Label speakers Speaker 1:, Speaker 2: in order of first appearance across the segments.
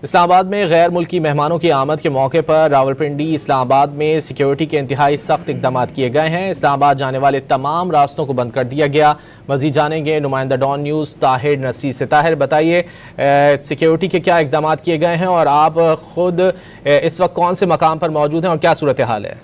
Speaker 1: इस्लामाबाद में गैर मुल्की मेहमानों की आमद के मौके पर रावलपिंडी इस्लामाबाद में सिक्योरिटी के इंतहाई सख्त इकदाम किए गए हैं। इस्लामाबाद जाने वाले तमाम रास्तों को बंद कर दिया गया। मजीद जानेंगे नुमाइंदा डॉन न्यूज़ ताहिर नसीर से। ताहिर, बताइए सिक्योरिटी के क्या इकदाम किए गए हैं और आप खुद इस वक्त कौन से मकाम पर मौजूद हैं और क्या सूरत हाल है?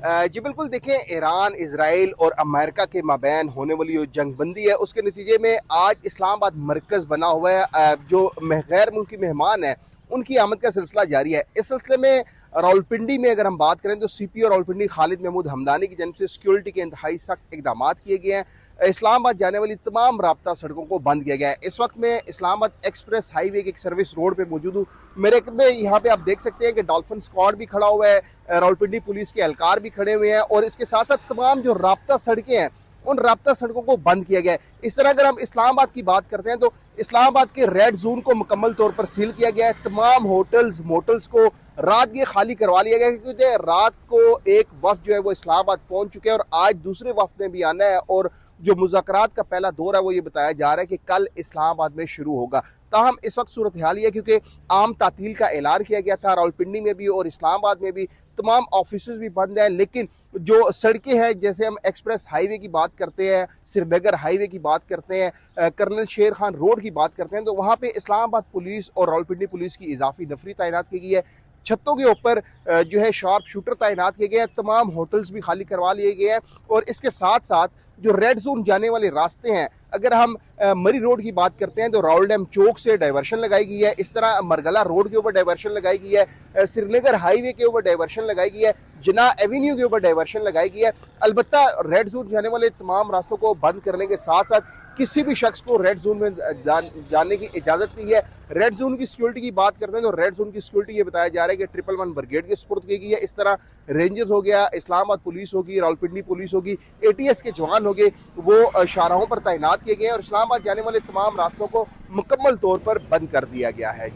Speaker 2: जी बिल्कुल, देखें, ईरान, इजराइल और अमेरिका के माबैन होने वाली जो जंगबंदी है उसके नतीजे में आज इस्लामाबाद मरकज़ बना हुआ है। जो गैर मुल्की मेहमान हैं उनकी आमद का सिलसिला जारी है। इस सिलसिले में रावलपिंडी में अगर हम बात करें तो CPO रावलपिंडी खालिद महमूद हमदानी की जानब से सिक्योरिटी के इंतहाई सख्त इकदाम किए गए हैं। इस्लामाबाद जाने वाली तमाम राब्ता सड़कों को बंद किया गया है। इस वक्त मैं इस्लामाबाद एक्सप्रेस हाईवे की एक सर्विस रोड पे मौजूद हूँ। मेरे में यहाँ पे आप देख सकते हैं कि डॉल्फिन स्क्वाड भी खड़ा हुआ है, रावलपिंडी पुलिस के एहलकार भी खड़े हुए हैं और इसके साथ साथ तमाम जो राब्ता सड़कें हैं उन राब्ता सड़कों को बंद किया गया है। इस तरह अगर हम इस्लामाबाद की बात करते हैं तो इस्लामाबाद के रेड जोन को मुकम्मल तौर पर सील किया गया है। तमाम होटल्स मोटल्स को रात ये खाली करवा लिया गया है क्योंकि रात को एक वफ्द जो है वो इस्लामाबाद पहुंच चुके हैं और आज दूसरे वफ्द ने भी आना है और जो मुज़ाकरात का पहला दौर है वो ये बताया जा रहा है कि कल इस्लामाबाद में शुरू होगा। ताहम इस वक्त सूरत हाल ही है क्योंकि आम तातील का ऐलान किया गया था। रावलपिंडी में भी और इस्लामाबाद में भी तमाम ऑफिस भी बंद हैं, लेकिन जो सड़कें हैं जैसे हम एक्सप्रेस हाईवे की बात करते हैं, श्रीनगर हाईवे की बात करते हैं, कर्नल शेर खान रोड की बात करते हैं तो वहाँ पे इस्लामाबाद पुलिस और रावलपिंडी पुलिस की इजाफी नफरी तैनात की गई है। छतों के ऊपर जो है शार्प शूटर तैनात किए गए हैं। तमाम होटल्स भी खाली करवा लिए गए हैं और इसके साथ साथ जो रेड जोन जाने वाले रास्ते हैं, अगर हम मरी रोड की बात करते हैं तो रावल डैम चौक से डाइवर्शन लगाई गई है। इस तरह मरगला रोड के ऊपर डाइवर्शन लगाई गई है, श्रीनगर हाईवे के ऊपर डाइवर्शन लगाई गई है, जिना एवेन्यू के ऊपर डाइवर्शन लगाई गई है। अलबत्ता रेड जोन जाने वाले तमाम रास्तों को बंद करने के साथ साथ किसी भी शख्स को रेड जोन में जाने की इजाज़त नहीं है। रेड जोन की सिक्योरिटी की बात करते हैं तो रेड जोन की सिक्योरिटी ये बताया जा रहा है कि 111 ब्रिगेड के सुपुर्द की गई है। इस तरह रेंजर्स हो गया, इस्लामाबाद पुलिस होगी, रावलपिंडी पुलिस होगी, ATS के जवान हो गए, वो शाहराहों पर तैनात किए गए और इस्लामाबाद जाने वाले तमाम रास्तों को मुकम्मल तौर पर बंद कर दिया गया है।